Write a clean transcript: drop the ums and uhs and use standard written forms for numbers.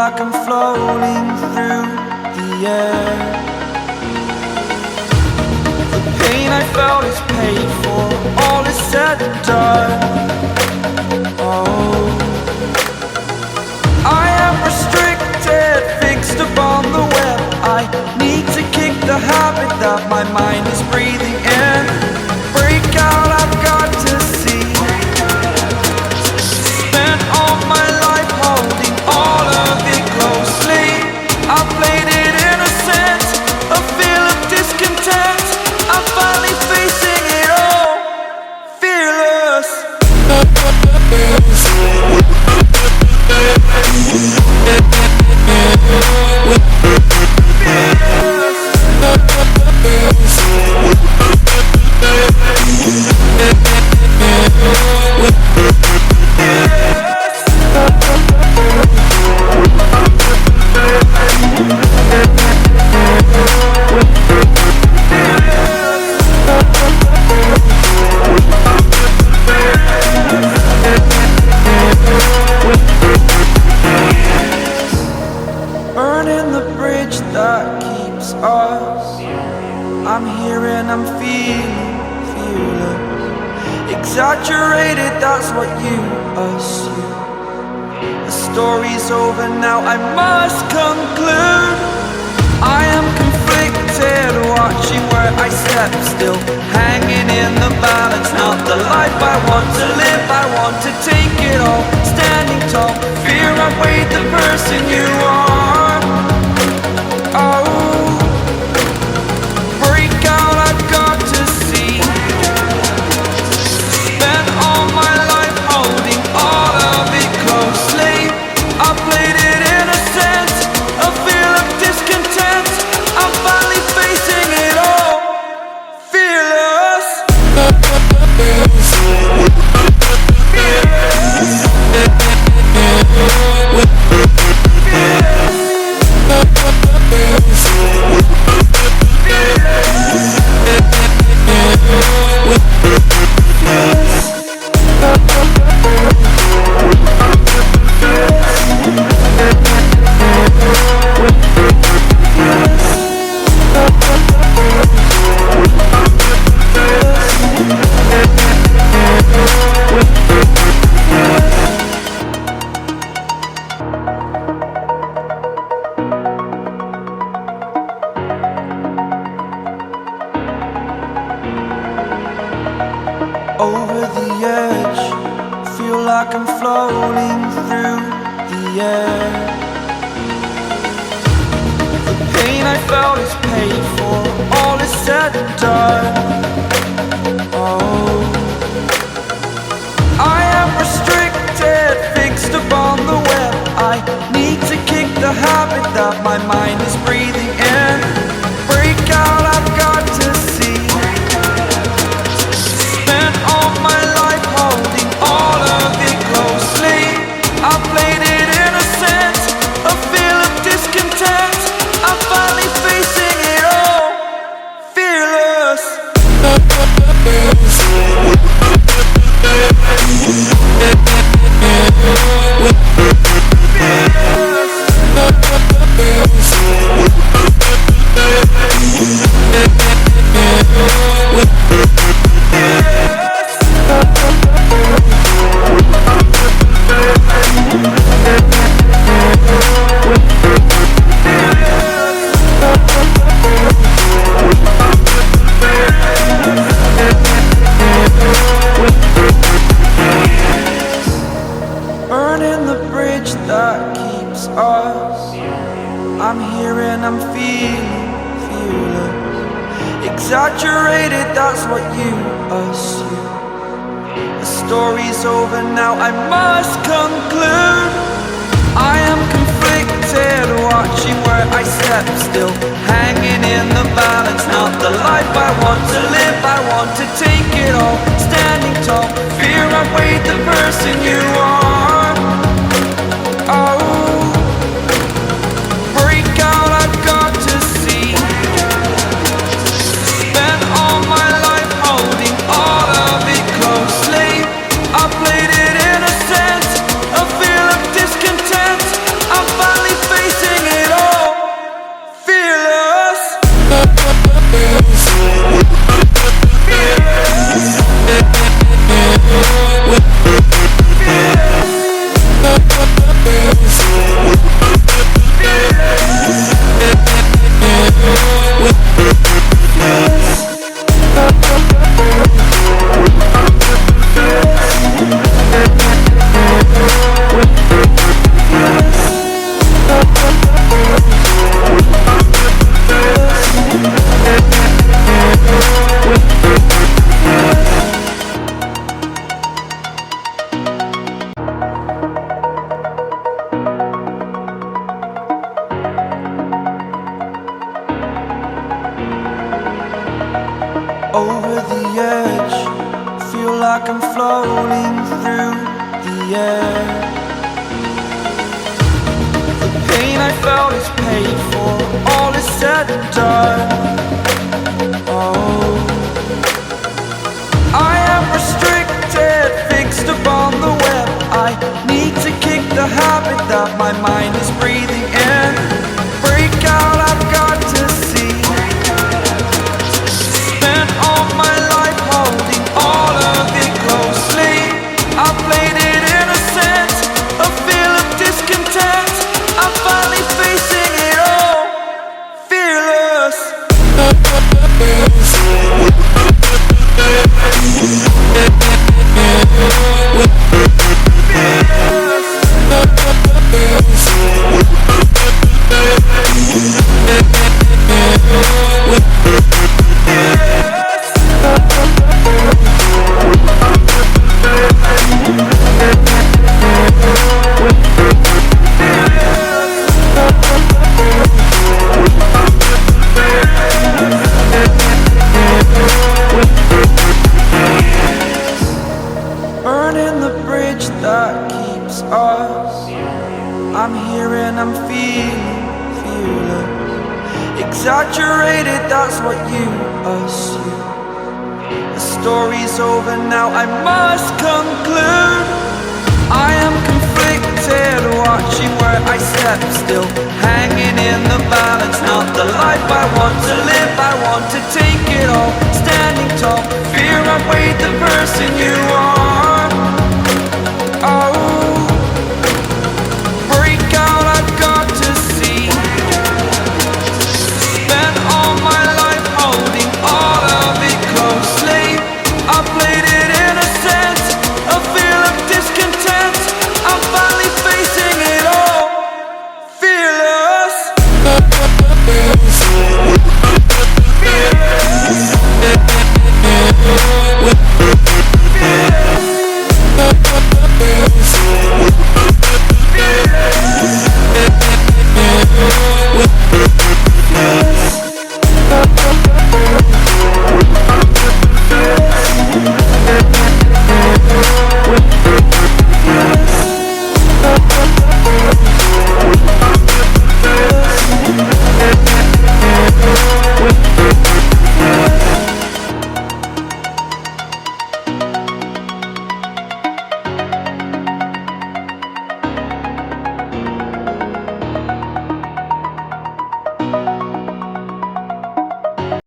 like I'm floating through the air. The pain I felt is paid for, all is said and done. Oh, I am restricted, fixed upon the web. I need to kick the habit that my mind is breathing in. Break out, I've got to see. Spent all my life holding all of it closely. I played it innocent, a feel of discontent. I'm finally facing it all, fearless. Burning the bridge that keeps us. I'm here and I'm feeling fearless. Exaggerated, that's what you assume. The story's over now, I must conclude. I am conflicted, watching where I step still, hanging in the balance. Not the life I want to live, I want to take it all. Standing tall, fear outweighed the person you are. Oh, break out, I've got to see. Spent all my life holding all of it closely. I played it innocent, a feel of discontent. I'm finally facing it all, fearless. Over the edge, feel like I'm floating through the air. The pain I felt is paid for, all is said and done. Oh, I am restricted, fixed upon the web. I need to kick the habit that my mind is breathing in. Break out, I've got to see. Spent all my life holding all of it closely. I played it innocent, a feel of discontent. I'm finally facing it all, fearless. Burning the bridge that keeps us. I'm here and I'm feeling fearless. Exaggerated, that's what you assume. The story's over now, I must conclude. I am conflicted, watching where I step still, hanging in the balance. Not the life I want to live, I want to take it all. Standing tall, fear outweighed the person you are. Oh, break out, I've got to see. Spent all my life holding all of it closely. I played it innocent, a feel of discontent. I'm finally like I'm floating through the air. The pain I felt is paid for, all is said and done. Oh, I am restricted, fixed upon the web. I need to kick the habit that my mind is breathing in. Break out, I've got to see. Spent all my life holding all of it closely. I played it innocent, a feel of discontent. I'm finally facing it all, fearless. Burning the bridge that keeps us. I'm here and I'm feeling fearless. Exaggerated, that's what you assume. The story's over now, I must conclude. I am conflicted, watching where I step still, hanging in the balance. Not the life I want to live, I want to take it all. Standing tall, fear I weighed the person you are.